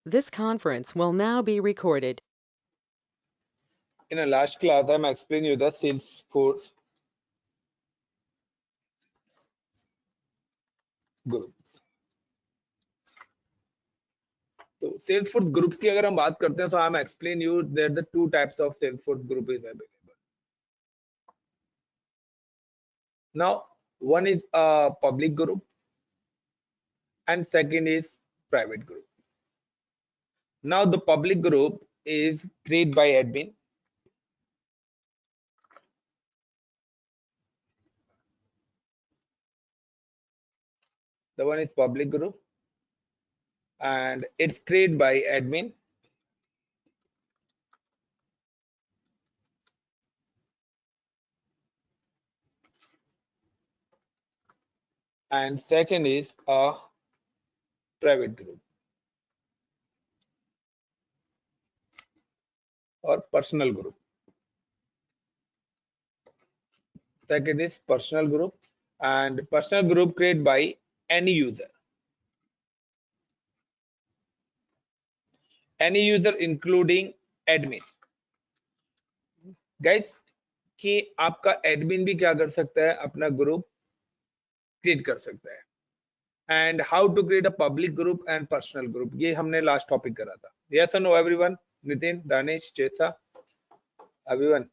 This conference will now be recorded. In a last class, I'm explaining you the Salesforce groups. तो Salesforce group की अगर हम बात करते हैं तो I'm explain you that the two types of Salesforce group is available. Now, one is a public group and second is private group. Now, the public group is created by admin. The one is public group and it's created by admin. And second is a private group or personal group. Second is personal group and personal group created by any user. Any user including admin. Guys, कि आपका admin भी क्या कर सकता है, अपना group create कर सकता है. And how to create a public group and personal group, ये हमने लास्ट टॉपिक करा था. यस और no everyone? Nitin, Danish, Chesa, everyone?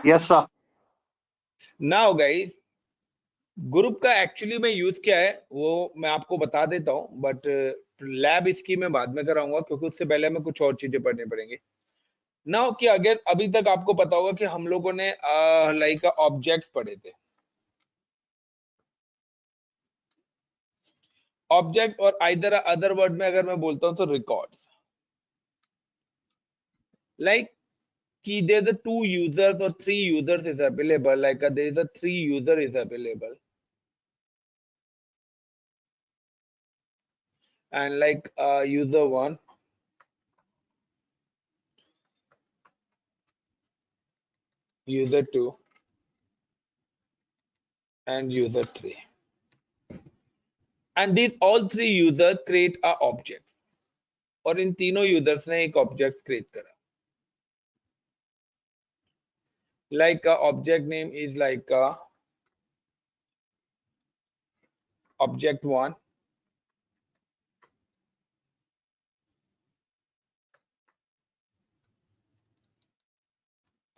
Yes sir. Now guys, group का एक्चुअली में यूज क्या है वो मैं आपको बता देता हूं, बट लैब इसकी मैं बाद में कराऊंगा क्योंकि उससे पहले हमें कुछ और चीजें पढ़ने पड़ेंगे. नाउ कि अगर अभी तक आपको पता होगा कि हम लोगों ने लाइक ऑब्जेक्ट्स पढ़े थे. ऑब्जेक्ट्स और आइदर अदर वर्ड में अगर मैं बोलता हूं तो रिकॉर्ड्स. लाइक कि there the two users or three users is available, like there is a three user is available, and like user 1, user 2 and user 3, and these all three users create a object, और इन तीनों users ने एक object create करा. Like object name is like object 1,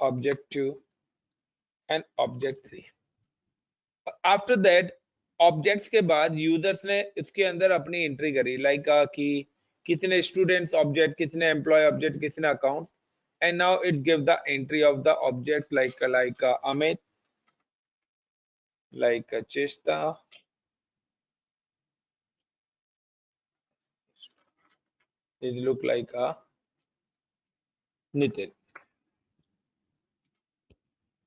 object 2 and object 3. After that objects के बाद users ने इसके अंदर अपनी एंट्री करी, लाइक कि किसने स्टूडेंट्स ऑब्जेक्ट, किसने एम्प्लॉय ऑब्जेक्ट, किसने accounts, and now it's give the entry of the objects like Amit, like चेष्टा, it look like a Nitin.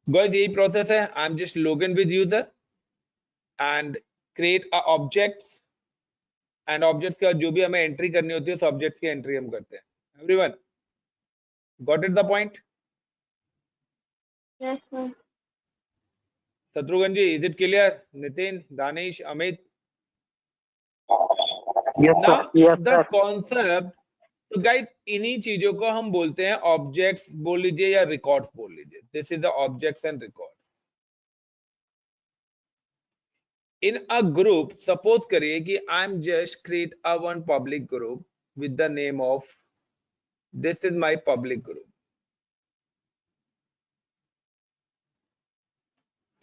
Guys, यही प्रोसेस है. आई am just log in with user and create a objects, and objects का जो भी हमें entry करनी होती है उस ऑब्जेक्ट्स की एंट्री हम करते हैं. Everyone got it the point? Yes, sir. Shatrughan ji, is it clear? Nitin, Danish, Amit? Yes Now sir. Yes the sir. concept, तो गाइस इन्हीं चीजों को हम बोलते हैं ऑब्जेक्ट्स बोल लीजिए या रिकॉर्ड्स बोल लीजिए. This is the objects and records. In a group, suppose करिए कि आई am just create a one public group with the name of, this is my public group.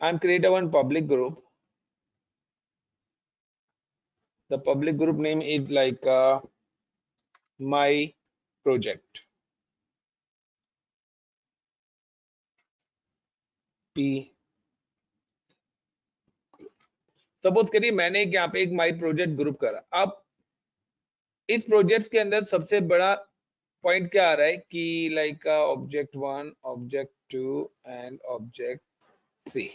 I am create a one public group. The public group name is like my project, p. Suppose करिए मैंने एक यहाँ पे एक my project group करा. अब इस project के अंदर सबसे बड़ा पॉइंट क्या आ रहा है कि like object 1, object 2 and object 3,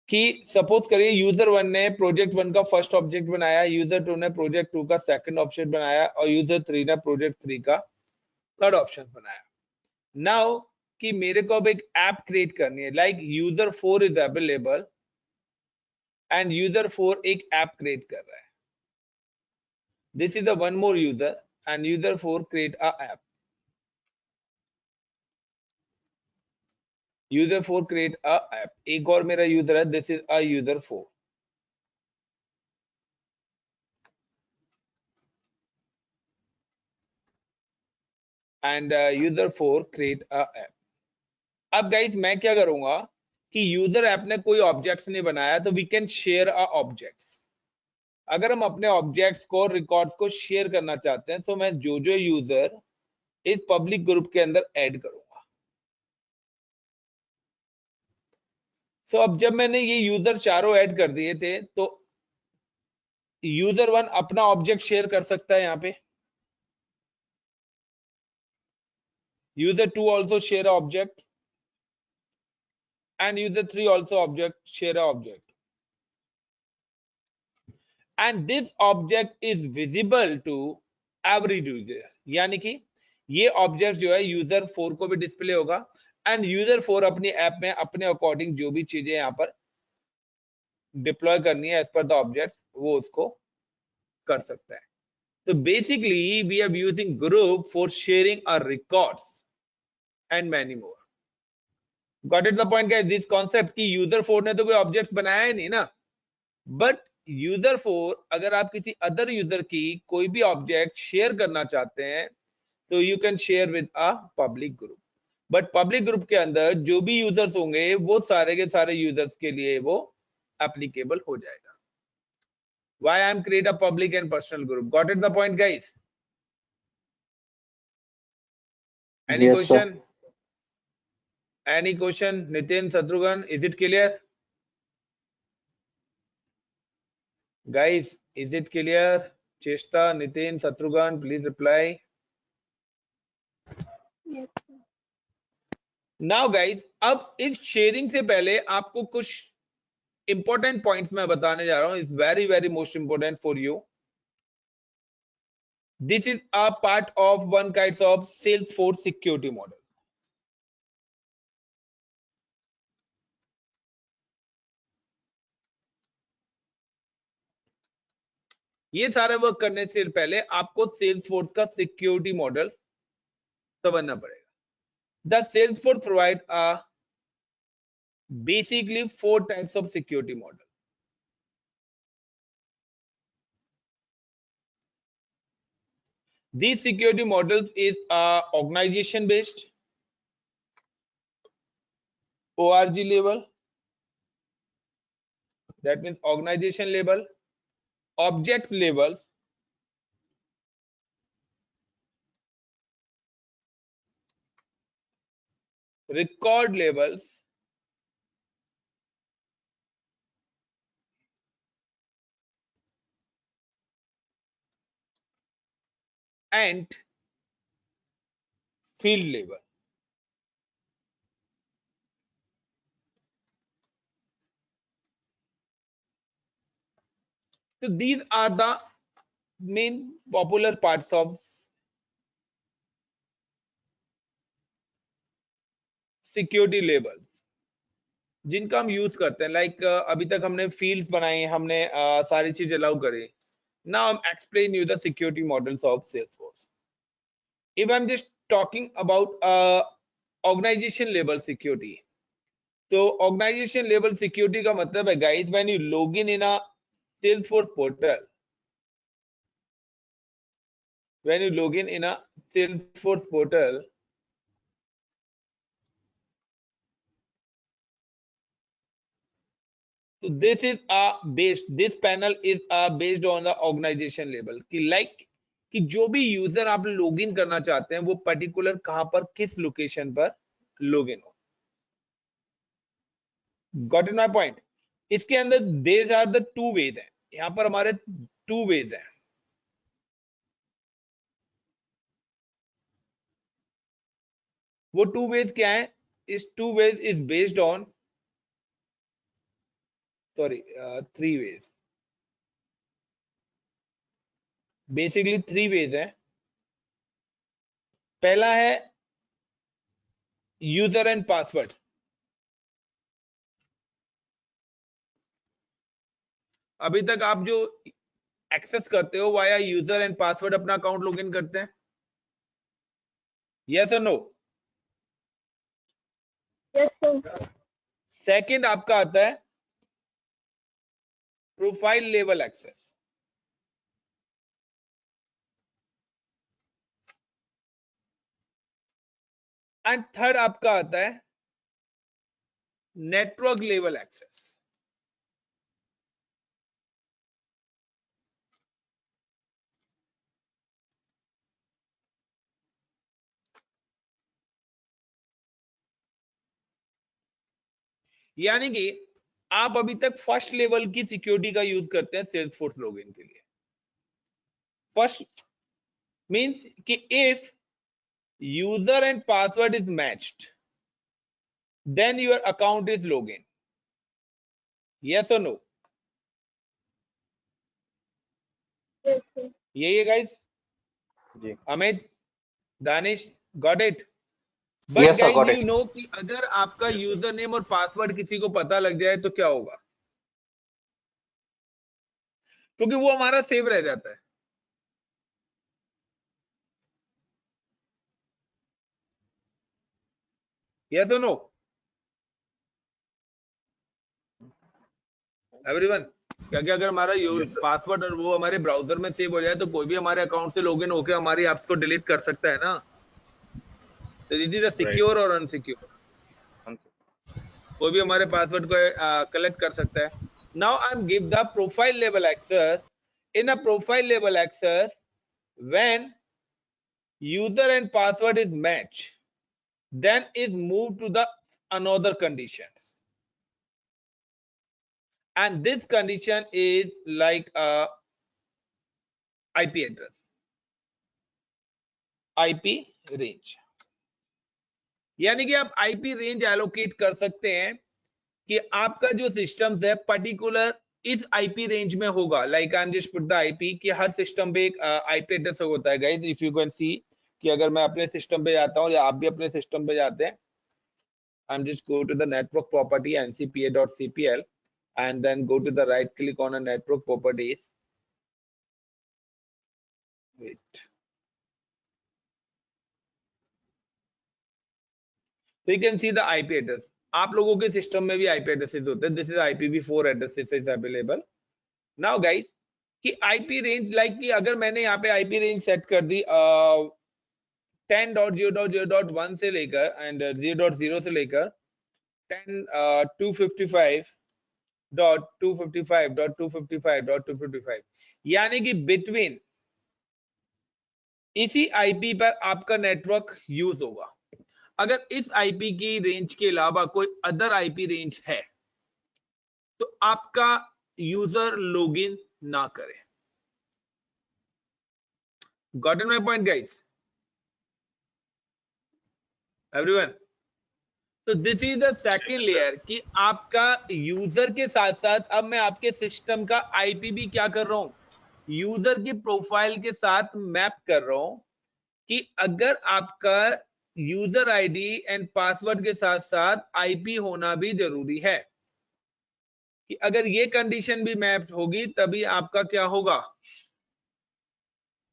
कि सपोज करिए यूजर 1 ने प्रोजेक्ट 1 का फर्स्ट ऑब्जेक्ट बनाया, यूजर 2 ने प्रोजेक्ट 2 का सेकंड ऑब्जेक्ट बनाया और यूजर 3 ने प्रोजेक्ट 3 का थर्ड ऑप्शन बनाया. नाउ कि मेरे को अब एक ऐप क्रिएट करनी है, like user 4 is available and user 4 एक ऐप क्रिएट कर रहा है. This is the one more user and user 4 create a app. User 4 create a app. एक और मेरा user है, this is a user 4. And user 4 create a app. अब guys मैं क्या करूंगा कि यूजर ऐप ने कोई ऑब्जेक्ट्स नहीं बनाया तो we can share a objects. अगर हम अपने ऑब्जेक्ट्स को रिकॉर्ड्स को शेयर करना चाहते हैं तो मैं जो यूजर इस पब्लिक ग्रुप के अंदर ऐड करूंगा. सो अब जब मैंने ये यूजर चारों ऐड कर दिए थे तो यूजर 1 अपना ऑब्जेक्ट शेयर कर सकता है यहाँ पे. User 2 also share object and user 3 also object share a object, and this object is visible to every user. यानी कि ये ऑब्जेक्ट जो है यूजर 4 को भी डिस्प्ले होगा एंड यूजर 4 अपनी ऐप में अपने अकॉर्डिंग जो भी चीजें यहाँ पर डिप्लॉय करनी है एज पर द ऑब्जेक्ट वो उसको कर सकता है. So basically we are using group for sharing our records and many more. Got it the point guys? This concept कि user 4 ने तो कोई ऑब्जेक्ट्स बनाया ही नहीं ना, बट यूजर 4 अगर आप किसी अदर यूजर की कोई भी ऑब्जेक्ट शेयर करना चाहते हैं तो you can share with a public group. But public group के अंदर जो भी यूजर्स होंगे वो सारे के सारे यूजर्स के लिए वो एप्लीकेबल हो जाएगा. Why I am create a public and personal group? Got it the point guys? Any Yes, question? Any question? Nitin, Satrughan, is it clear? Guys, is it clear? Chesta, Nitin, Satrughan, please reply. Yes. Now guys, अब इस sharing से पहले आपको कुछ important points मैं बताने जा रहा हूं. Is very very most important for you. This is a part of one kind of Salesforce security model. ये सारे वर्क करने से पहले आपको Salesforce का सिक्योरिटी मॉडल समझना पड़ेगा. The Salesforce provide basically 4 types of security model. These security models is organization based, ORG level, that means organization level, object levels, record levels, and field level. So these are the main popular parts of security level जिनका हम use करते हैं. Like अभी तक हमने fields बनाए, हमने सारी चीज अलाउ करी. Now I explain you the security models of Salesforce. If I'm just talking about organization level security, तो organization level security का मतलब है guys, when you log in a Salesforce portal, when you log in a Salesforce portal, so this is based, this panel is based on the organization level कि like कि जो भी user आप log in करना चाहते हैं वो particular कहां पर किस लोकेशन पर लॉग इन हो. Got it my point? इसके अंदर there are the two ways है. यहां पर हमारे टू वेज है. वो टू वेज क्या है? इस two ways is based on, sorry, three ways. Basically three ways है. पहला है यूजर एंड पासवर्ड. अभी तक आप जो एक्सेस करते हो वाया यूजर एंड पासवर्ड, अपना अकाउंट लॉगिन करते हैं? यस और नो? Yes sir. सेकंड आपका आता है profile level access. And third आपका आता है नेटवर्क लेवल एक्सेस। यानी कि आप अभी तक फर्स्ट लेवल की सिक्योरिटी का यूज करते हैं सेल्सफोर्स लॉगिन के लिए। फर्स्ट मींस कि if user and password is matched then your account is login. Yes और नो? Yes sir. यही है गाइस? जी Amit, Danish, got it? But Yes, sir, guys got you it. नो कि अगर आपका यूजर नेम और पासवर्ड किसी को पता लग जाए तो क्या होगा? क्योंकि वो हमारा सेव रह जाता है। यस और नो एवरीवन? क्या अगर हमारा पासवर्ड और वो हमारे ब्राउजर में सेव हो जाए तो कोई भी हमारे अकाउंट से लॉगिन होकर हमारी एप्स को डिलीट कर सकता है ना? तो इट इज सिक्योर और अनसिक्योर? कोई भी हमारे पासवर्ड को कलेक्ट कर सकता है। Now I am give the profile level access. In a profile level access when user and password is match then is moved to the another conditions, and this condition is like a IP address, IP range। यानी कि आप IP range allocate कर सकते हैं कि आपका जो system है पर्टिकुलर इस IP रेंज में होगा। Like I am just put the IP कि हर सिस्टम पे एक IP एड्रेस होता है guys. If you can see कि अगर मैं अपने सिस्टम पे जाता हूं या आप भी अपने सिस्टम पे जाते हैं, I'm just go to the network property ncpa.cpl and then go to the right click on a network properties. Wait. So you can see the IP address. आप लोगों के सिस्टम में भी IP addresses होते हैं। This is IPv4 addresses is available. Now guys कि IP range like कि अगर मैंने यहाँ पे IP range सेट कर दी 10.0.0.1 से लेकर एंड 0.0 से लेकर 10.255.255.255 यानी कि बिटवीन इसी आईपी पर आपका नेटवर्क यूज होगा। अगर इस आईपी की रेंज के अलावा कोई अदर आईपी रेंज है तो आपका यूजर लॉगिन ना करे। Gotten my point guys everyone? तो this is the second layer कि आपका यूजर के साथ साथ अब मैं आपके सिस्टम का आईपी भी क्या कर रहा हूं, यूजर की प्रोफाइल के साथ मैप कर रहा हूं कि अगर आपका यूजर आईडी एंड पासवर्ड के साथ साथ आईपी होना भी जरूरी है कि अगर ये कंडीशन भी मैप होगी तभी आपका क्या होगा,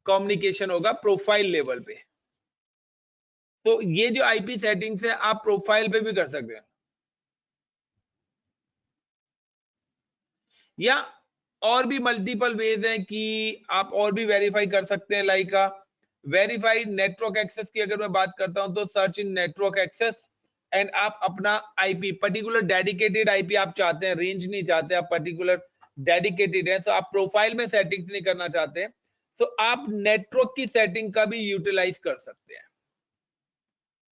कम्युनिकेशन होगा प्रोफाइल लेवल पे। तो ये जो आईपी सेटिंग्स है आप प्रोफाइल पे भी कर सकते हैं या और भी मल्टीपल वेज हैं कि आप और भी वेरीफाई कर सकते हैं। लाइक वेरीफाइड नेटवर्क एक्सेस की अगर मैं बात करता हूं तो search in network access and आप अपना आईपी पर्टिकुलर डेडिकेटेड आईपी आप चाहते हैं, रेंज नहीं चाहते आप, पर्टिकुलर डेडिकेटेड है, तो आप प्रोफाइल में सेटिंग्स नहीं करना चाहते तो आप नेटवर्क की सेटिंग का भी यूटिलाइज कर सकते हैं।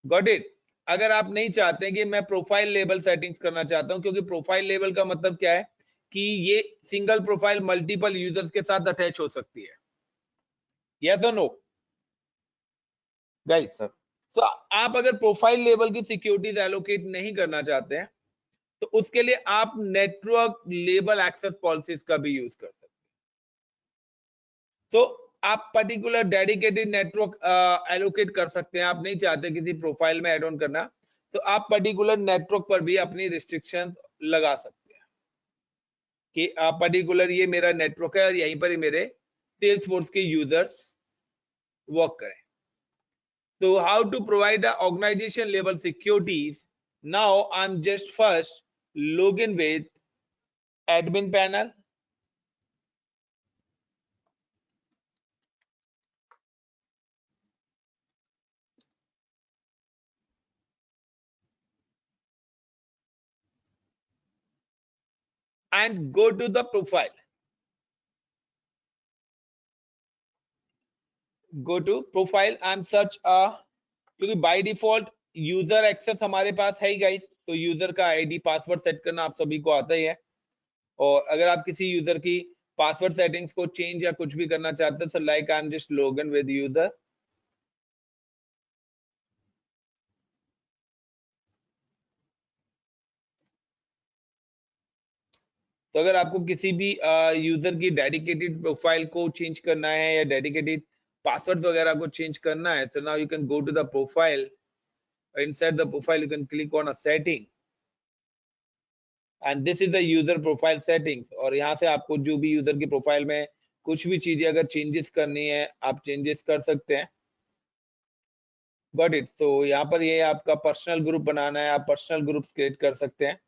Got it? अगर आप नहीं चाहते कि मैं प्रोफाइल लेवल सेटिंग्स करना चाहता हूं, क्योंकि प्रोफाइल लेवल का मतलब क्या है कि ये सिंगल प्रोफाइल मल्टीपल यूजर्स के साथ अटैच हो सकती है। यस और नो गाइस? सो आप अगर प्रोफाइल लेवल की सिक्योरिटीज एलोकेट नहीं करना चाहते हैं तो उसके लिए आप नेटवर्क लेवल एक्सेस पॉलिसीज का भी यूज कर सकते हैं। तो आप पर्टिकुलर डेडिकेटेड नेटवर्क एलोकेट कर सकते हैं। आप नहीं चाहते किसी प्रोफाइल में ऐड ऑन करना तो आप पर्टिकुलर नेटवर्क पर भी अपनी रिस्ट्रिक्शंस लगा सकते हैं। कि पर्टिकुलर ये मेरा नेटवर्क है और यहीं पर ही मेरे सेल्स फोर्स के यूजर्स वर्क करें. So how to provide the organization level securities? Now I'm just first login with admin panel. And go to the profile. Go to profile and search क्योंकि by default user access हमारे पास है ही guys. तो user का ID password set करना आप सभी को आता ही है. और अगर आप किसी यूजर की पासवर्ड सेटिंग्स को चेंज या कुछ भी करना चाहते हैं, so like I'm just login with user. तो अगर आपको किसी भी यूजर की डेडिकेटेड प्रोफाइल को चेंज करना है या डेडिकेटेड पासवर्ड वगैरह को चेंज करना है, so now you can go to the profile. Inside the profile you can click on a setting and this is the user profile settings. और यहाँ से आपको जो भी यूजर की प्रोफाइल में कुछ भी चीजें अगर चेंजेस करनी है आप चेंजेस कर सकते हैं. Got it. तो यहाँ पर ये आपका पर्सनल ग्रुप बनाना है, आप पर्सनल ग्रुप क्रिएट कर सकते हैं.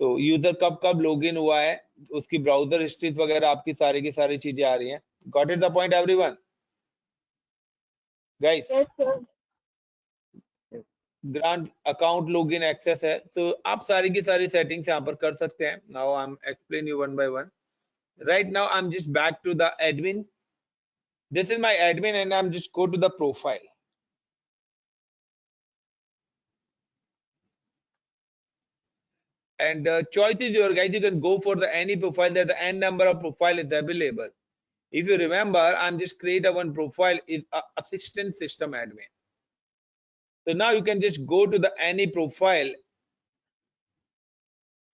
तो यूजर कब कब लॉगिन हुआ है, उसकी ब्राउजर हिस्ट्रीज वगैरह आपकी सारी की सारी चीजें आ रही हैं. Got it the point everyone guys? Yes, sir. Grant account login access है, तो आप सारी की सारी सेटिंग्स यहाँ पर कर सकते हैं. Now I am explain you one by one. Right now I am just back to the admin. This is my admin and I am just go to the profile. And choice is your guys. You can go for the any profile that the n number of profile is available. If you remember, I'm just create a one profile is a assistant system admin. So now you can just go to the any profile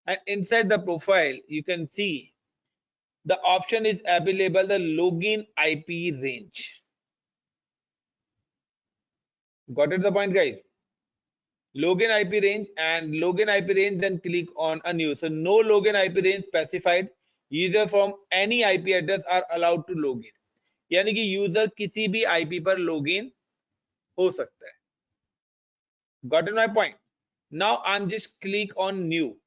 and inside the profile you can see the option is available the login IP range. Got it the point guys? Login IP range and login IP range, then click on a new. So no login IP range specified. User from any IP address are allowed to login. यानी कि user किसी भी IP पर login हो सकता है. Got it my point? Now I'm just click on new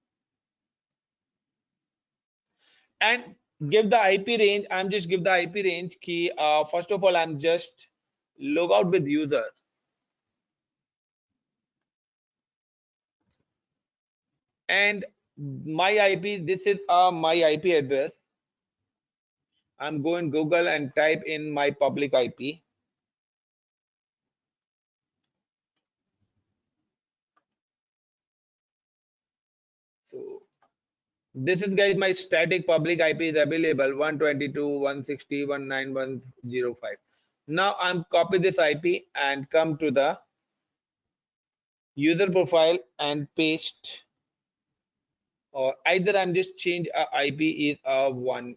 and give the IP range. I'm just give the IP range key. First of all, I'm just log out with user. And my IP, this is my IP address. I'm going Google and type in my public IP. So this is guys my static public IP is available 122.160.191.0.5. Now I'm copy this IP and come to the user profile and paste. Or either I'm just change IP is 100.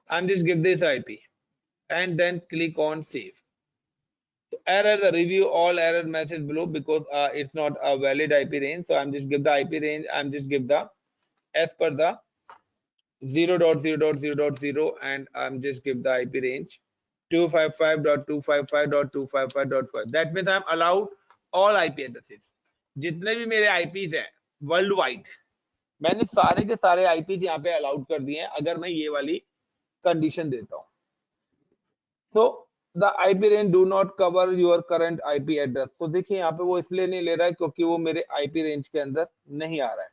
I'm just give this IP and then click on save. So error the review all error message below because it's not a valid IP range. So I'm just give the IP range. I'm just give the as per the 0.0.0.0 and I'm just give the IP range 255.255.255.5. That means I'm allowed all IP addresses. जितने भी मेरे IPs हैं world wide मैंने सारे के सारे IPs यहाँ पे अलाउड कर दिए हैं अगर मैं ये वाली कंडीशन देता हूँ. So the IP range do not cover your current IP address. तो देखिए यहाँ पे वो इसलिए नहीं ले रहा है क्योंकि वो मेरे IP रेंज के अंदर नहीं आ रहा है.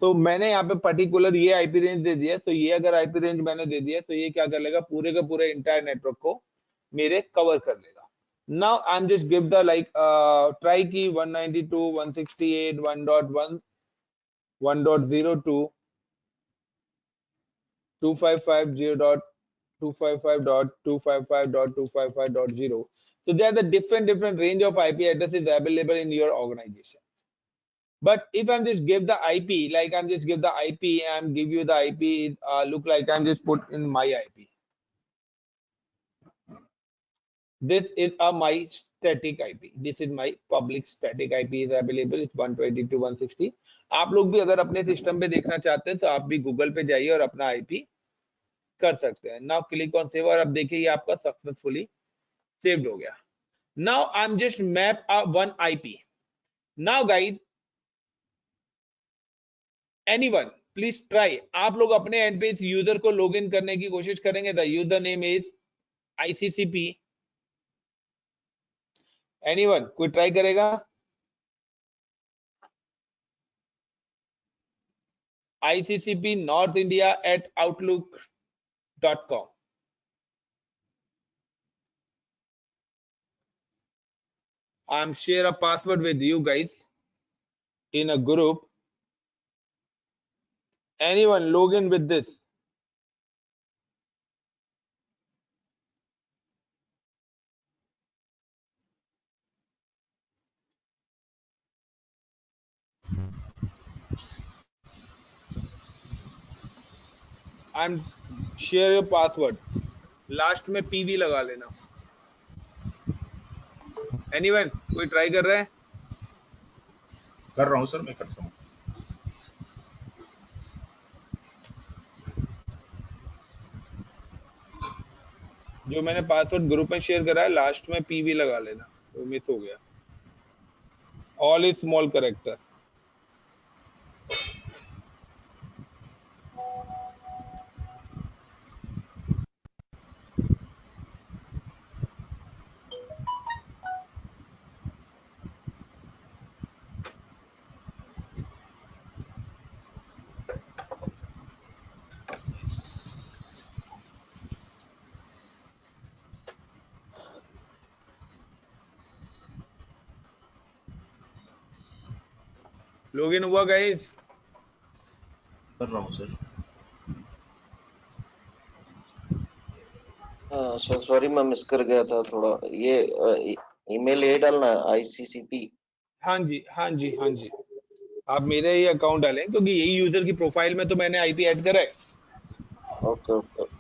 तो मैंने यहाँ पे पर्टिकुलर ये IP रेंज दे दिया. तो ये अगर IP रेंज मैंने दे दिया तो ये क्या कर लेगा पूरे का पूरे इंटायर नेटवर्क को मेरे कवर कर लेगा. Now I'm just give the like try key 192.168 1.1 1.02 255.255.255.255.0. So there are the different range of IP addresses available in your organization. But if I'm just give the IP, like I'm just give the IP and give you the IP, look like I'm just put in my IP. This is a my static IP. This is my public static IP is available. It's 122.160. आप लोग भी अगर अपने system पे देखना चाहते हैं तो आप भी गूगल पे जाइए और अपना IP कर सकते हैं. नाउ क्लिक ऑन सेव और अब देखिए ये आपका सक्सेसफुली सेव्ड हो गया. Now I am just map one IP. Now guys anyone please try. आप लोग अपने एंड पे इस यूजर को लॉग इन करने की कोशिश करेंगे. The user name is ICCP. Anyone कोई ट्राई करेगा? ICCP North India at outlook.com. I'm share a password with you guys in a group. Anyone log in with this? I'm share your password. Last में PV लगा लेना. Anyone कोई try कर रहा है? कर रहा हूँ सर, मैं करता हूँ. जो मैंने पासवर्ड ग्रुप में शेयर करा है लास्ट में PV लगा लेना. तो मिस हो गया. All is small character. Log in हुआ गाइस? कर रहा हूँ सर. सर सॉरी मैं मिस कर गया था थोड़ा. ये ईमेल यही डालना है ICCP. हाँ जी हाँ जी हाँ जी. आप मेरे ही अकाउंट डालें क्योंकि यही यूजर की प्रोफाइल में तो मैंने IP ऐड करा है. Okay okay.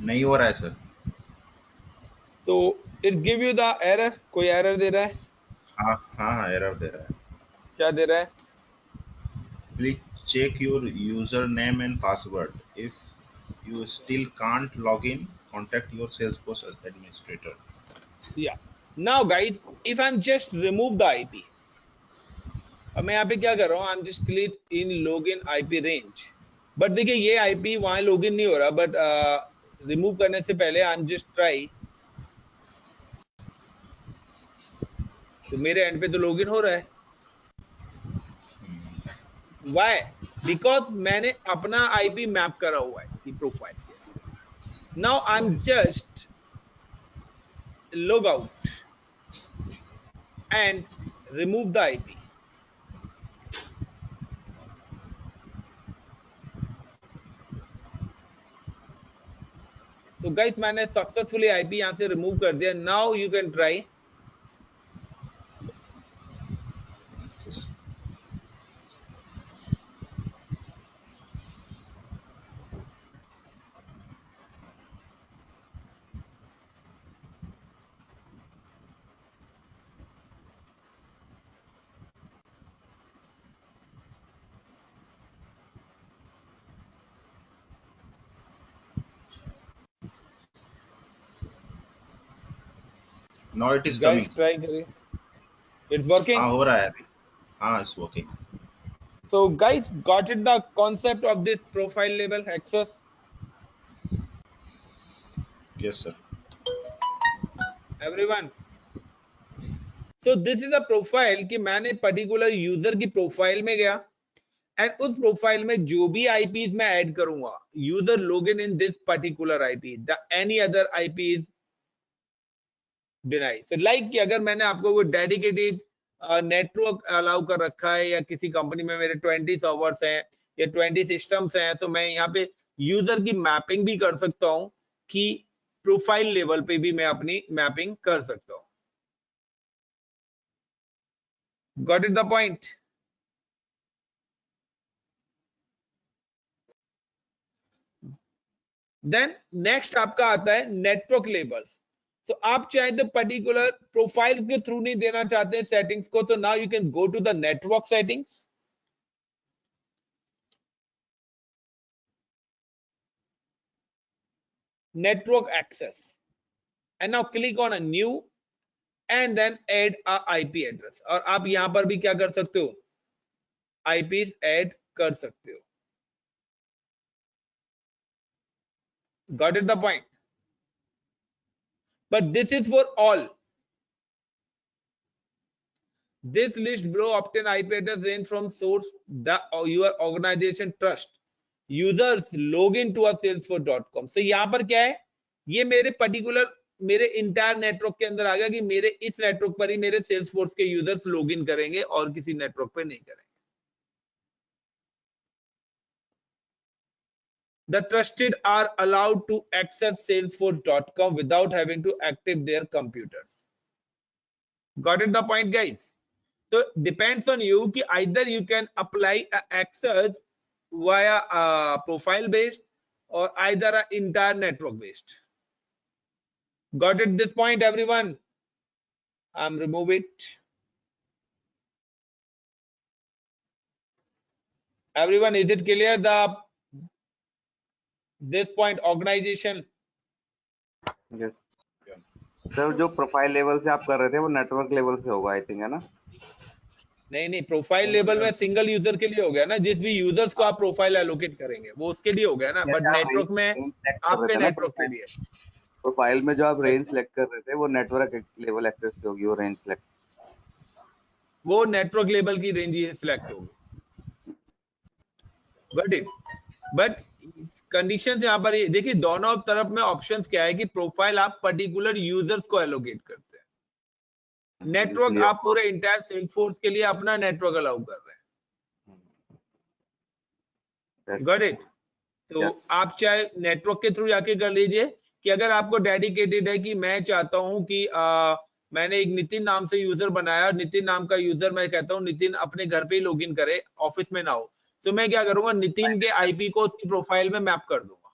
नहीं हो रहा है सर. तो it give you the error. कोई एरर दे रहा है? हाँ हाँ हाँ, एरर दे रहा है. क्या दे रहा है? Please check your user name and password. If you still can't log in, contact your Salesforce administrator. Yeah. Now guys, if I'm just remove the IP, अब मैं यहाँ पे क्या कर रहा हूँ? I'm just click in login IP range. But देखिए ये IP वहाँ लॉगिन नहीं हो रहा. बट रिमूव करने से पहले I'm just try. तो मेरे एंड पे तो लॉगिन हो रहा है. Why? Because मैंने अपना IP मैप करा हुआ है इसकी profile. Now I'm just log out and remove the IP. So guys, मैंने सक्सेसफुली IP यहाँ से रिमूव कर दिया. Now you can try. Now it is Guys, coming. try करिए. It's working. हाँ हो रहा है अभी. हाँ, it's working. So guys, got it the concept of this profile label access? Yes sir. Everyone. So this is a profile कि मैंने particular user की प्रोफाइल में गया and उस प्रोफाइल में जो भी IPs मैं ऐड करूंगा, user login in this particular IP, the any other IP is denied. So like कि अगर मैंने आपको वो dedicated नेटवर्क अलाउ कर रखा है या किसी कंपनी में मेरे 20 सर्वर्स हैं या 20 सिस्टम्स हैं, तो मैं यहाँ पे यूजर की मैपिंग भी कर सकता हूँ कि प्रोफाइल लेवल पे भी मैं अपनी मैपिंग कर सकता हूँ। Got it the point? Then next आपका आता है नेटवर्क लेबल्स। सो आप चाहे तो पर्टिकुलर प्रोफाइल के थ्रू नहीं देना चाहते हैं सेटिंग्स को, तो now you can go to the network settings, network access, and now click on a new and then add a IP address। और आप यहां पर भी क्या कर सकते हो, IPs ऐड कर सकते हो। Got it the point? But this is for all. This list below obtain IP address range from source that your organization trust. Users log in to a salesforce.com। so यहां पर क्या है, ये मेरे particular मेरे इंटायर नेटवर्क के अंदर आ गया कि मेरे इस नेटवर्क पर ही मेरे सेल्सफोर्स के यूजर्स लॉग इन करेंगे और किसी नेटवर्क पे नहीं करेंगे। The trusted are allowed to access salesforce.com without having to active their computers। Got it the point guys? So depends on you कि either you can apply a access via profile based or either a entire network based। Got it this point everyone? I'm remove it। Everyone, is it clear the this point organization? Yes sir, जो profile level से आप कर रहे थे वो network level से होगा I think, है ना? नहीं प्रोफाइल लेवल में सिंगल यूजर के लिए हो गया ना, जिस भी यूजर्स को आप प्रोफाइल एलोकेट करेंगे वो उसके लिए हो गया ना, बट नेटवर्क में आपके नेटवर्क के लिए। प्रोफाइल में जो आप रेंज सेलेक्ट कर रहे थे वो नेटवर्क लेवल एक्सेस से होगी, वो रेंज सेलेक्ट, वो नेटवर्क लेवल की रेंज ही सिलेक्ट होगी। Got it? बट कंडीशन यहाँ पर देखिए, दोनों तरफ में ऑप्शंस क्या है कि प्रोफाइल आप पर्टिकुलर यूजर्स को एलोकेट करते हैं, नेटवर्क आप पूरे इंटायर सेल्सफोर्स के लिए अपना नेटवर्क अलाउ कर रहे हैं। Got it? तो आप चाहे नेटवर्क के थ्रू जाके कर लीजिए कि अगर आपको डेडिकेटेड है कि मैं चाहता हूं कि मैंने एक नितिन नाम से यूजर बनाया और नितिन नाम का यूजर मैं कहता हूं नितिन अपने घर पे ही लॉगिन करे, ऑफिस में ना हो, तो मैं क्या करूंगा, नितिन के आईपी को उसकी प्रोफाइल में मैप कर दूंगा।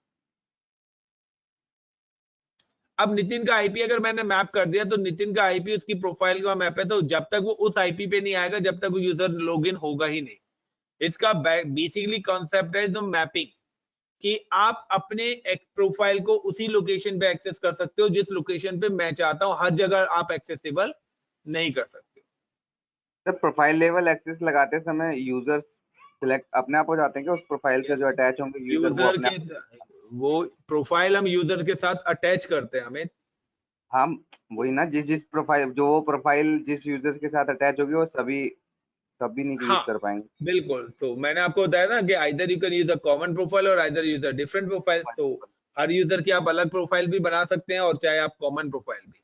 अब नितिन का आईपी अगर मैंने मैप कर दिया तो नितिन का आईपी उसकी प्रोफाइल का मैप है, तो जब तक वो उस आईपी पे नहीं आएगा जब तक वो यूजर लॉगिन होगा ही नहीं। इसका बेसिकली कॉन्सेप्ट है जो मैपिंग, कि आप अपने एक प्रोफाइल को उसी लोकेशन पे एक्सेस कर सकते हो जिस लोकेशन पे मैं चाहता हूं, हर जगह आप एक्सेसिबल नहीं कर सकते। सर प्रोफाइल लेवल एक्सेस लगाते समय यूजर्स सिलेक्ट अपने आप हो जाते हैं कि उस प्रोफाइल से जो अटैच होंगे यूजर वो प्रोफाइल हम यूजर के साथ अटैच करते हैं हमें, हम वही ना, जिस प्रोफाइल जो वो प्रोफाइल जिस यूजर के साथ अटैच होगी वो सभी नहीं यूज कर पाएंगे। बिल्कुल। तो मैंने आपको बताया ना कि either you can use a common profile और either use a different profile. तो हर यूजर की आप अलग प्रोफाइल भी बना सकते हैं और चाहे आप कॉमन प्रोफाइल भी।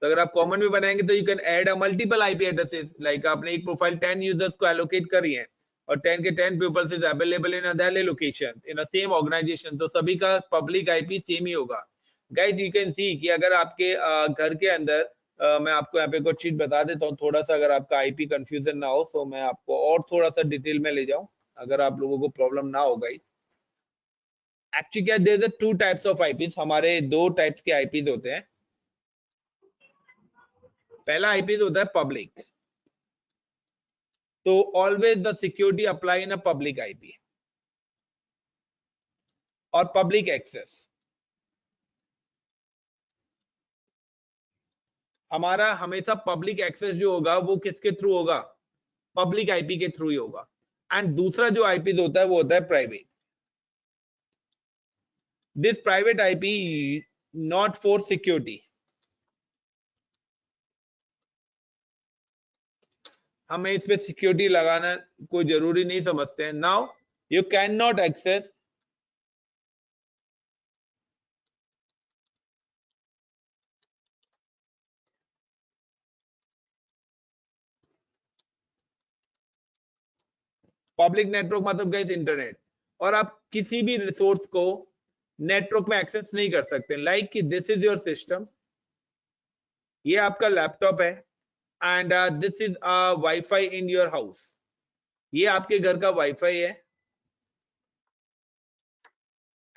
तो अगर आप कॉमन भी बनाएंगे तो you can add a multiple IP addresses, like आपने एक प्रोफाइल 10 यूजर्स को एलोकेट करी है और 10 के 10 peoples is available in other location in a same organization, तो सभी का पब्लिक आईपी सेम ही होगा। गाइस यू कैन सी कि अगर आपके घर के अंदर मैं आपको यहाँ पे कुछ चीज बता देता हूँ थोड़ा सा, अगर आपका आईपी कंफ्यूजन ना हो, तो मैं आपको और थोड़ा सा डिटेल में ले जाऊं अगर आप लोगों को प्रॉब्लम ना हो। गाइस एक्चुअली क्या, there are two types of IPs, हमारे दो टाइप्स के आईपीज होते हैं। पहला आईपी होता है पब्लिक, तो always the security apply in a public IP. और पब्लिक एक्सेस हमारा हमेशा पब्लिक एक्सेस जो होगा वो किसके थ्रू होगा, पब्लिक आईपी के थ्रू ही होगा। एंड दूसरा जो आईपी होता है वो होता है private. This private IP not for security, हमें इस पे सिक्योरिटी लगाना कोई जरूरी नहीं समझते हैं। Now you can not access public network मतलब गाइस इंटरनेट, और आप किसी भी रिसोर्स को नेटवर्क में एक्सेस नहीं कर सकते। लाइक कि दिस इज योर सिस्टम, ये आपका लैपटॉप है, and this is wifi in your house, ये आपके घर का वाईफाई है,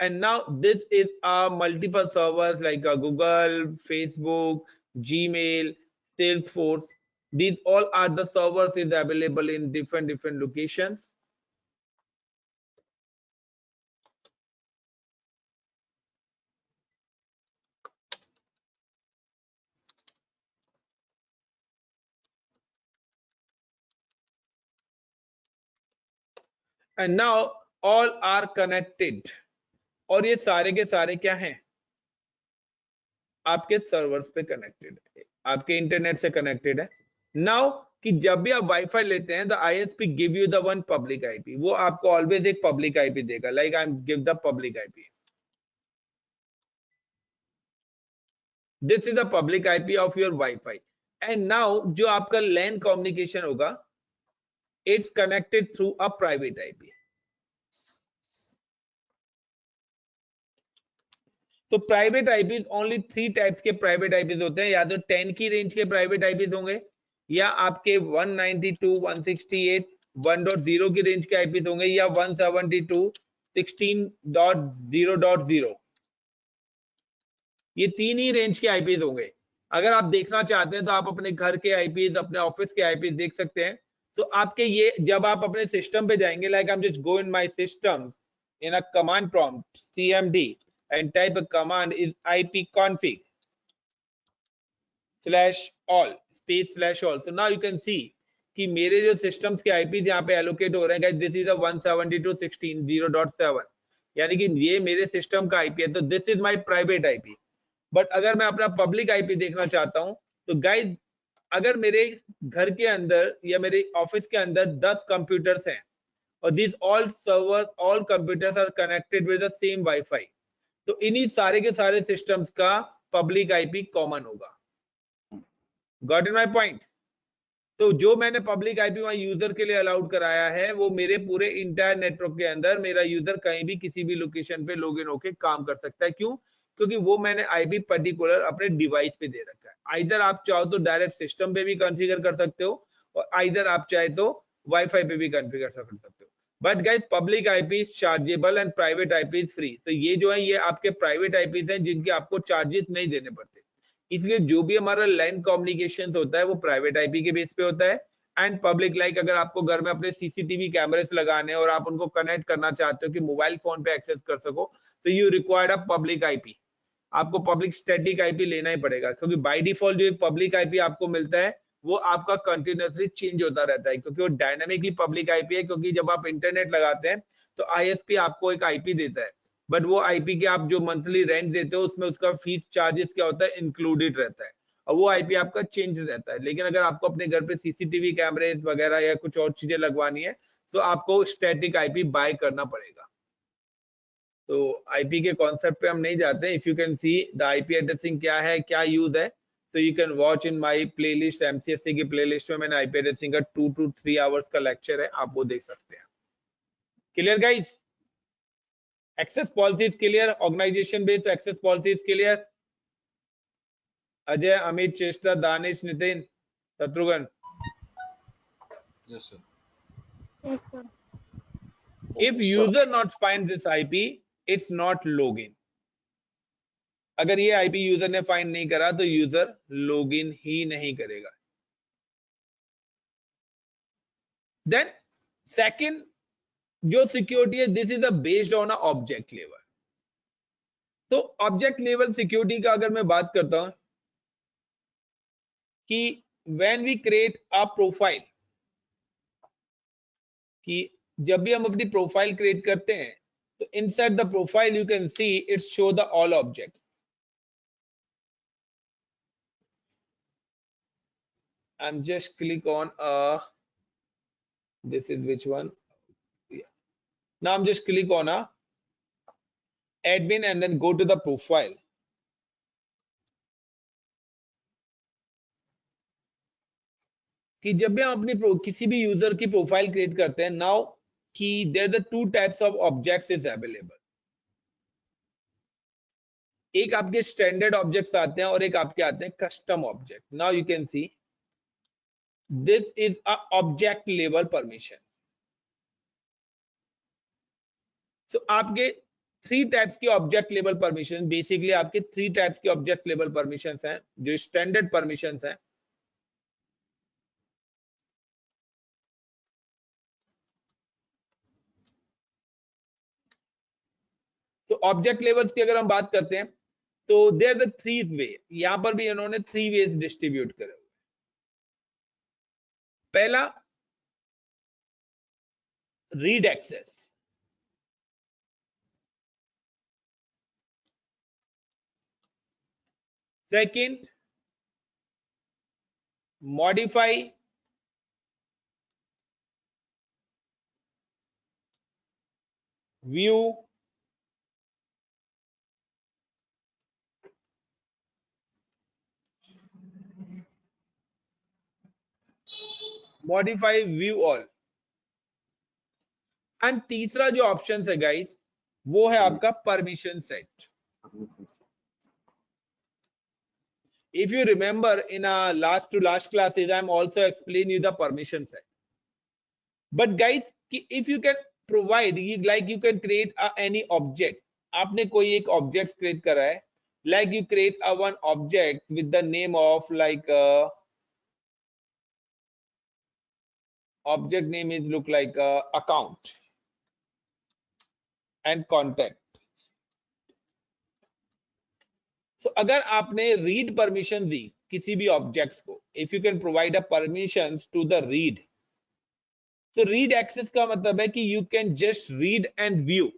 and now this is multiple servers like Google, Facebook, Gmail, Salesforce. These all are the servers is available in different locations. And now all are connected. और ये सारे के सारे क्या हैं, आपके सर्वर्स पे कनेक्टेड है, आपके इंटरनेट से कनेक्टेड है। नाउ कि जब भी आप वाईफाई लेते हैं, the ISP give you the one public IP, वो आपको ऑलवेज एक पब्लिक आईपी देगा, like I give the public IP, this is the public IP of your wifi. And now जो आपका लैन कम्युनिकेशन होगा, it's connected through a private IP. तो private IPs only 3 types के private IPs होते हैं, या तो 10 की रेंज के प्राइवेट आईपीज होंगे, या आपके 192.168.1.0 की रेंज के आईपीज होंगे, या 172.16.0.0, ये 3 ही रेंज के आईपीज होंगे। अगर आप देखना चाहते हैं तो आप अपने घर के आईपीज, अपने ऑफिस के आईपीज देख सकते हैं। तो आपके ये जब आप अपने सिस्टम पे जाएंगे, like I am just go in my system in a command prompt cmd and type a command is ipconfig/all /all. So now you can see कि मेरे जो सिस्टम्स के आईपी यहाँ पे एलोकेट हो रहे हैं गाइस, दिस इज 172.16.0.7, यानी कि ये मेरे सिस्टम का आईपी है, तो this is my private IP. But अगर मैं अपना पब्लिक आईपी देखना चाहता हूं, तो गाइस अगर मेरे घर के अंदर या मेरे ऑफिस के अंदर 10 कंप्यूटर्स हैं, और this all servers, all computers are connected with the same wifi, तो इन्हीं सारे के सारे सिस्टम्स का पब्लिक आईपी कॉमन होगा। Got in my point? तो जो मैंने पब्लिक आईपी वहां यूजर के लिए अलाउड कराया है, वो मेरे पूरे इंटायर नेटवर्क के अंदर मेरा यूजर कहीं भी किसी भी लोकेशन पे लॉगिन होके काम कर सकता है। क्यों? क्योंकि वो मैंने आईपी पर्टिकुलर अपने डिवाइस पे दे रखा है। आइदर आप चाहो तो डायरेक्ट सिस्टम पे भी कॉन्फ़िगर कर सकते हो, और आइदर आप चाहे तो वाईफाई पे भी कॉन्फ़िगर कर सकते हो। But guys public IP is chargeable and private IP is free. तो ये जो है ये आपके प्राइवेट आईपीज हैं जिनके आपको चार्जेस नहीं देने पड़ते। इसलिए जो भी हमारा लैन कम्युनिकेशन होता है वो प्राइवेट आईपी के बेस पे होता है, एंड पब्लिक, लाइक अगर आपको घर में अपने सीसीटीवी कैमरेस लगाने और आप उनको कनेक्ट करना चाहते हो कि मोबाइल फोन पे एक्सेस कर सको, तो you required a public IP. आपको पब्लिक स्टैटिक आईपी लेना ही पड़ेगा, क्योंकि बाय डिफॉल्ट जो पब्लिक आईपी आपको मिलता है वो आपका कंटिन्यूअसली चेंज होता रहता है, क्योंकि वो डायनामिकली पब्लिक आईपी है। क्योंकि जब आप इंटरनेट लगाते हैं तो आईएसपी आपको एक आईपी देता है, बट वो आईपी के आप जो मंथली रेंट देते हो उसमें उसका फीस चार्जेस क्या होता है, इंक्लूडेड रहता है, और वो आईपी आपका चेंज रहता है। लेकिन अगर आपको अपने घर पे सीसीटीवी कैमरेज वगैरह या कुछ और चीजें लगवानी है, तो आपको स्टैटिक आईपी बाय करना पड़ेगा। तो आईपी के कॉन्सेप्ट पे हम नहीं जाते। If you can see the IP addressing क्या है, क्या यूज है, so you can watch in my playlist, MCSE की प्लेलिस्ट में मैंने आईपी एड्रेसिंग का 2 to 3 आवर्स का लेक्चर है, आप वो देख सकते हैं। Clear guys? Access policies clear, organisation based access policies clear. Ajay, Amit, Cheshta, Danish, Nitin, Shatrughan. Yes, sir. Yes, sir. If user not find this IP, it's not login. अगर ये आईपी यूजर ने फाइंड नहीं करा तो यूजर लॉगिन ही नहीं करेगा। देन सेकंड जो सिक्योरिटी है, this is a based on a object level. तो ऑब्जेक्ट लेवल सिक्योरिटी का अगर मैं बात करता हूं कि when we create a profile, कि जब भी हम अपनी प्रोफाइल क्रिएट करते हैं तो inside the profile you can see it's show the all objects. I'm just click on this is which one? Yeah. Now I'm just click on a admin and then go to the profile. कि जब भी हम अपनी किसी भी user की profile create करते हैं, नाउ कि there are the two types of objects is available. एक आपके स्टैंडर्ड ऑब्जेक्ट्स आते हैं और एक आपके आते हैं custom object. Now you can see this is a object level permission. So आपके थ्री टाइप्स की ऑब्जेक्ट लेवल परमिशन, बेसिकली आपके थ्री टाइप्स की ऑब्जेक्ट लेवल परमिशंस हैं जो स्टैंडर्ड परमिशंस हैं. तो ऑब्जेक्ट लेवल्स की अगर हम बात करते हैं तो देयर द थ्री वे. यहां पर भी इन्होंने थ्री वेज डिस्ट्रीब्यूट करे हुए. पहला read access. Second modify. View. Modify view all. And तीसरा जो ऑप्शन है गाइस वो है आपका permission set. If you remember in our last to last classes, I'm also explaining you the permission set. But guys, if you can provide, like you can create any object. आपने कोई एक object create करा है, like you create a one object with the name of like object name is look like account and contact. So अगर आपने read permission दी किसी भी objects को, if you can provide a permissions to the read. तो read access का मतलब है कि you can just read and view.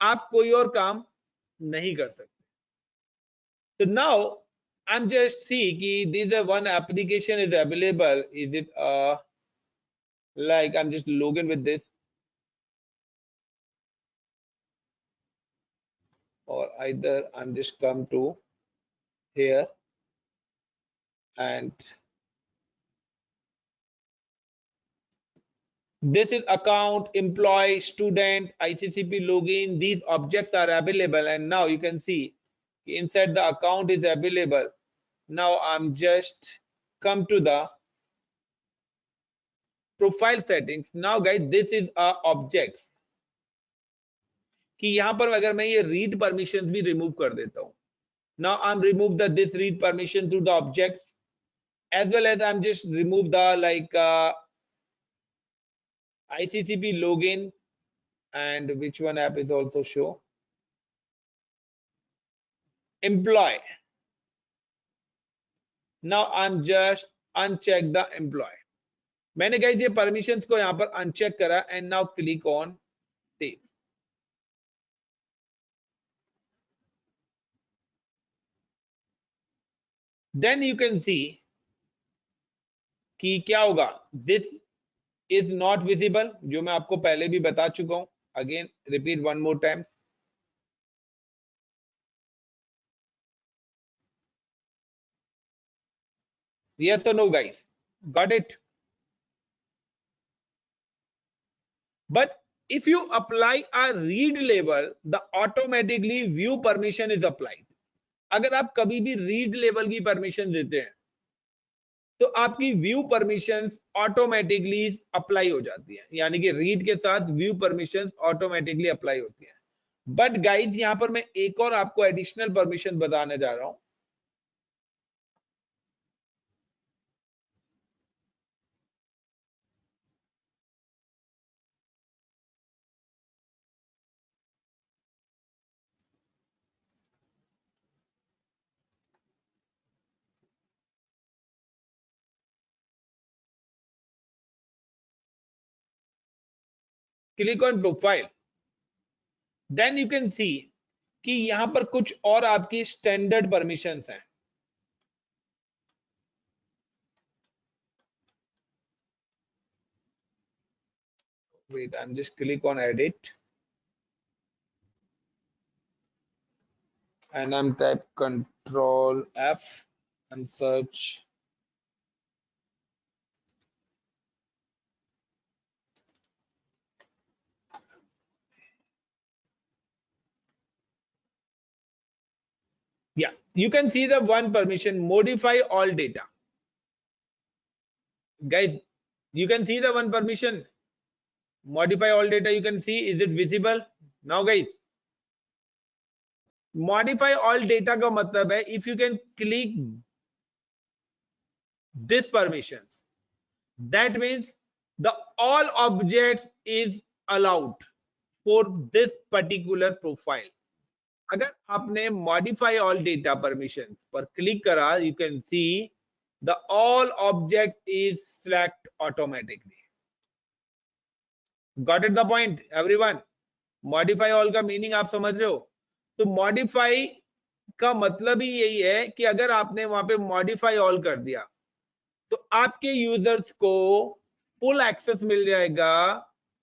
आप कोई और काम नहीं कर सकते. तो now I am just see कि this one application is available. Is it like I am just log in with this और either I am just come to here and this is account, employee, student, ICCP login. These objects are available and now you can see inside the account is available. Now I'm just come to the profile settings. Now guys, this is objects कि यहाँ पर अगर मैं ये read permissions भी remove कर देता हूँ. Now I'm remove the this read permission to the objects as well as I'm just remove the like ICCP login and which one app is also show employee. Now I'm just uncheck the employee. मैंने guys ये permissions को यहाँ पर uncheck करा and now click on save. Then you can see कि क्या होगा. This is not visible जो मैं आपको पहले भी बता चुका हूं. Again repeat one more time. Yes or no guys? Got it? But if you apply a read label, the automatically view permission is applied. अगर आप कभी भी read label की permission देते हैं तो आपकी व्यू परमिशंस ऑटोमेटिकली अप्लाई हो जाती है. यानी कि रीड के साथ व्यू परमिशंस ऑटोमेटिकली अप्लाई होती है. बट गाइज यहां पर मैं एक और आपको एडिशनल परमिशन बताने जा रहा हूं. Click on profile. Then you can see कि यहां पर कुछ और आपकी स्टैंडर्ड परमिशंस हैं. Wait, I'm just click on edit and I'm type Control F and search you can see the one permission, modify all data. Guys, you can see the one permission, modify all data. You can see, is it visible now? Guys, modify all data का मतलब है if you can click this permissions, that means the all objects is allowed for this particular profile. अगर आपने modify all data permissions पर click करा, you can see the all object is select automatically. Got it the point everyone? Modify all का meaning आप समझ रहे हो? तो modify का मतलब ही यही है कि अगर आपने वहां पे modify all कर दिया तो आपके यूजर्स को फुल एक्सेस मिल जाएगा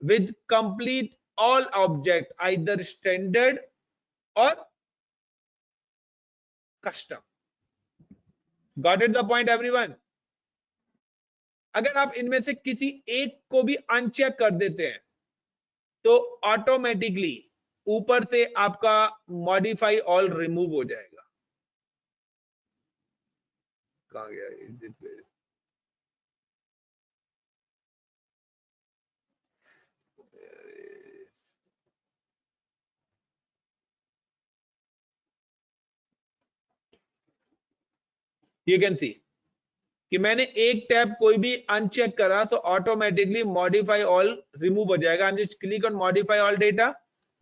with complete all object, either standard और custom. Got it the point everyone? अगर आप इनमें से किसी एक को भी अनचेक कर देते हैं तो ऑटोमेटिकली ऊपर से आपका मॉडिफाई ऑल रिमूव हो जाएगा. कहां गया? You can see कि मैंने एक टैब कोई भी अनचेक करा तो ऑटोमेटिकली मॉडिफाई ऑल रिमूव हो जाएगा. I'm just click on modify all data,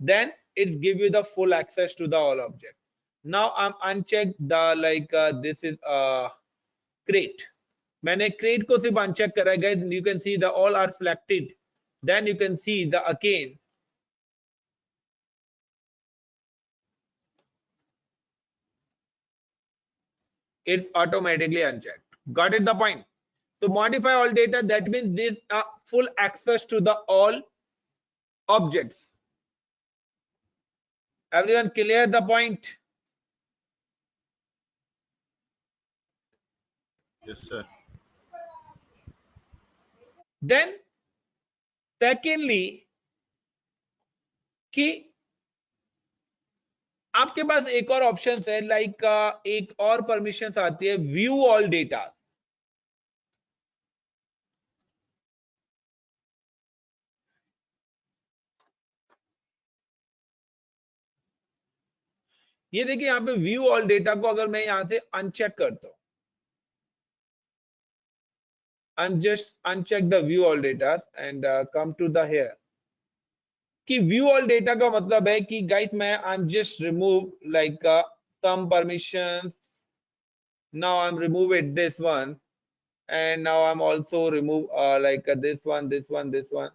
then it give you the full access to the all object. Now I'm unchecked the this is crate. मैंने crate को सिर्फ uncheck करा है guys. You can see the all are selected. Then you can see the again it's automatically unchecked. Got it the point? So modify all data, that means this full access to the all objects. Everyone clear the point? Yes, sir. Then secondly कि आपके पास एक और option है, एक और permission आती है, view all data. ये देखिए यहाँ पे व्यू ऑल डेटा को अगर मैं यहां से अनचेक करता हूं, just uncheck the view all data and come to the here कि व्यू ऑल डेटा का मतलब है कि गाइस मैं I'm just remove some permissions. Now I'm remove it this one and now I'm also remove this one.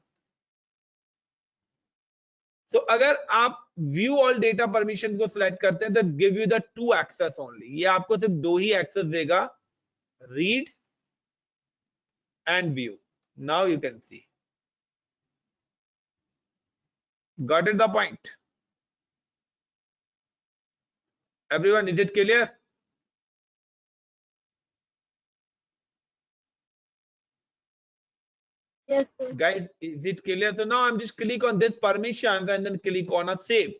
So अगर आप view all data permission को select करते हैं तो give you the 2 access only. ये आपको सिर्फ 2 ही एक्सेस देगा, read and view. Now you can see. Got it the point? Everyone, is it clear? Yes, sir. Guys, is it clear? So now I'm just click on this permissions and then click on a save.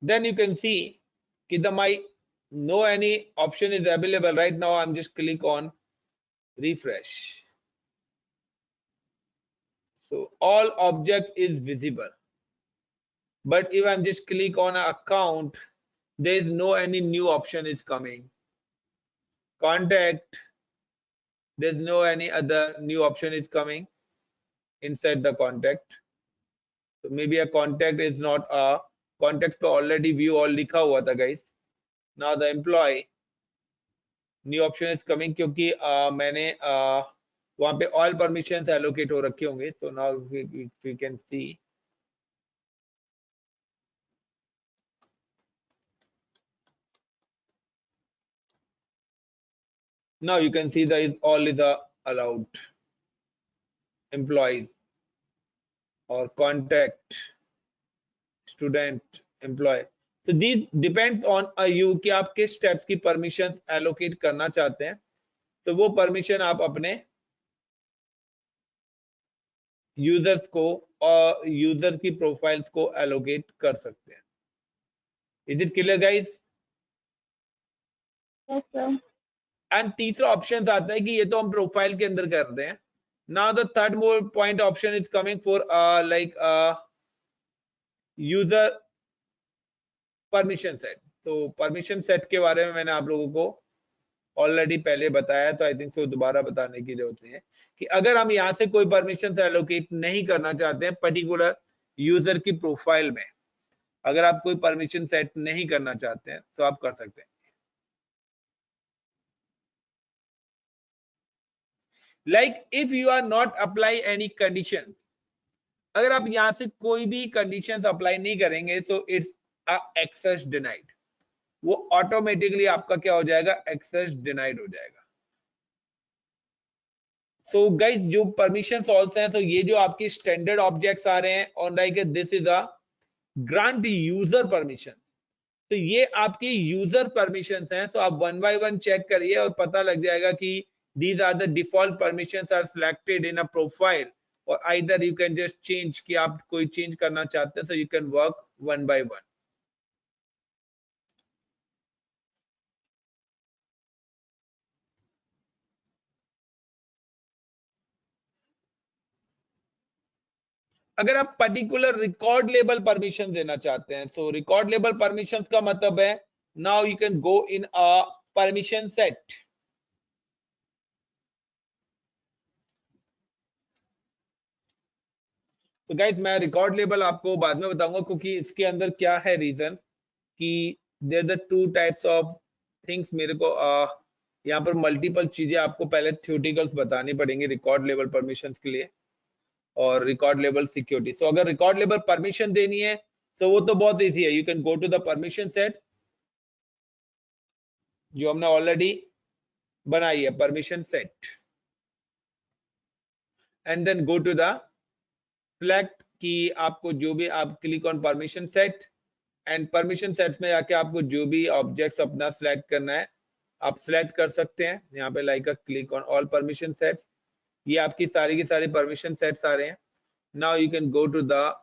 Then you can see that my no any option is available right now. I'm just click on refresh. So all object is visible. But if I'm just click on an account, there is no any new option is coming. Contact, there's no any other new option is coming inside the contact. So maybe a contact is not a contact पे already view all लिखा हुआ था guys. Now the employee new option is coming क्योंकि मैंने वहां पे all permissions allocate हो रखे होंगे. So now we can see. Now you can see that all is allowed. Employees or contact, student, employee. So these depends on you कि आप किस steps की permissions allocate करना चाहते हैं. तो वो permission आप अपने यूजर्स को और यूजर की प्रोफाइल्स को एलोकेट कर सकते हैं। Is it clear guys? Yes, sir. And तीसरा ऑप्शन आता है कि ये तो हम प्रोफाइल के अंदर करते हैं। Now the third more point option is coming for like user permission set. तो परमिशन सेट के बारे में मैंने आप लोगों को ऑलरेडी पहले बताया, तो आई थिंक सो दोबारा बताने की जरूरत नहीं है कि अगर हम यहाँ से कोई परमिशन एलोकेट नहीं करना चाहते हैं पर्टिकुलर यूजर की प्रोफाइल में, अगर आप कोई परमिशन सेट नहीं करना चाहते हैं तो आप कर सकते हैं। Like if you are not apply any condition, अगर आप यहां से कोई भी कंडीशंस अप्लाई नहीं करेंगे सो इट्स एक्सेस डिनाइड, वो ऑटोमेटिकली आपका क्या हो जाएगा, एक्सेस डिनाइड हो जाएगा। सो गाइस जो परमिशन ऑल्सो हैं, तो ये जो आपकी स्टैंडर्ड ऑब्जेक्ट्स आ रहे हैं on like this is a grant user permission, तो ये आपकी यूजर परमिशंस हैं। तो आप वन बाय वन चेक करिए और पता लग जाएगा कि these are the default permissions are selected in a profile, or either you can just change कि आप कोई change करना चाहते हैं, so you can work one by one. अगर आप पर्टिकुलर रिकॉर्ड लेबल परमिशन देना चाहते हैं, so रिकॉर्ड लेबल परमिशंस का मतलब है now you can go in a permission set. तो गाइस मैं रिकॉर्ड लेबल आपको बाद में बताऊंगा, क्योंकि इसके अंदर क्या है रीजन कि there the two types of things. मेरे को यहाँ पर मल्टीपल चीजें आपको पहले थ्योरेटिकल्स बतानी पड़ेंगी रिकॉर्ड लेवल परमिशंस के लिए और रिकॉर्ड लेवल सिक्योरिटी। सो अगर रिकॉर्ड लेवल परमिशन देनी है तो वो तो बहुत इजी है, you can go to the permission set जो हमने ऑलरेडी बनाई है, permission set, and then go to the select कि आपको जो भी आप click on permission set, and permission sets में जाके आपको जो भी ऑब्जेक्ट्स अपना सिलेक्ट करना है आप सिलेक्ट कर सकते हैं। यहाँ पे like a click on all permission sets, ये आपकी सारी की सारी परमिशन सेट्स आ रहे हैं। Now you can go to the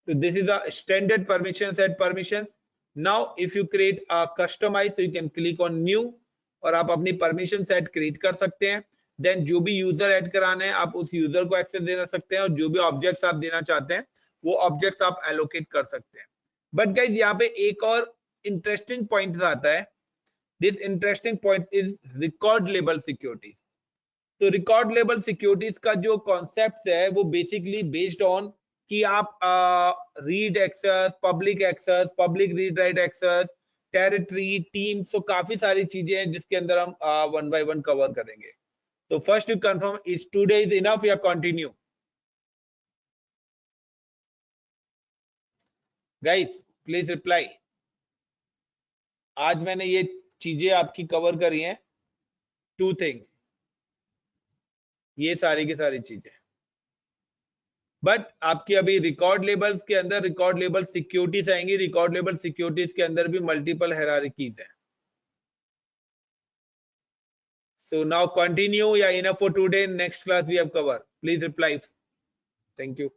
so this is a standard permission set permissions. Now if you create a customize, so you can click on new और आप अपनी परमिशन सेट क्रिएट कर सकते हैं। Then जो भी यूजर ऐड कराना है आप उस यूजर को एक्सेस देना सकते हैं, और जो भी ऑब्जेक्ट्स आप देना चाहते हैं वो ऑब्जेक्ट्स आप एलोकेट कर सकते हैं। बट गाइस यहाँ पे एक और इंटरेस्टिंग पॉइंट आता है, this interesting point is record label securities. तो रिकॉर्ड लेबल सिक्योरिटीज का जो कॉन्सेप्ट है वो बेसिकली बेस्ड ऑन कि आप read access, public read write access, territory, team, so काफी सारी चीजें हैं जिसके अंदर हम वन बाय वन कवर करेंगे। तो first you confirm is today is enough या कंटिन्यू? Guys please reply. आज मैंने ये चीजें आपकी कवर करी हैं, टू थिंग्स, ये सारी की सारी चीजें। बट आपकी अभी रिकॉर्ड लेबल्स के अंदर रिकॉर्ड लेबल सिक्योरिटीज आएंगी, रिकॉर्ड लेबल सिक्योरिटीज के अंदर भी मल्टीपल हायरार्कीज हैं। So now continue या enough for today, next class we have cover, please reply, thank you.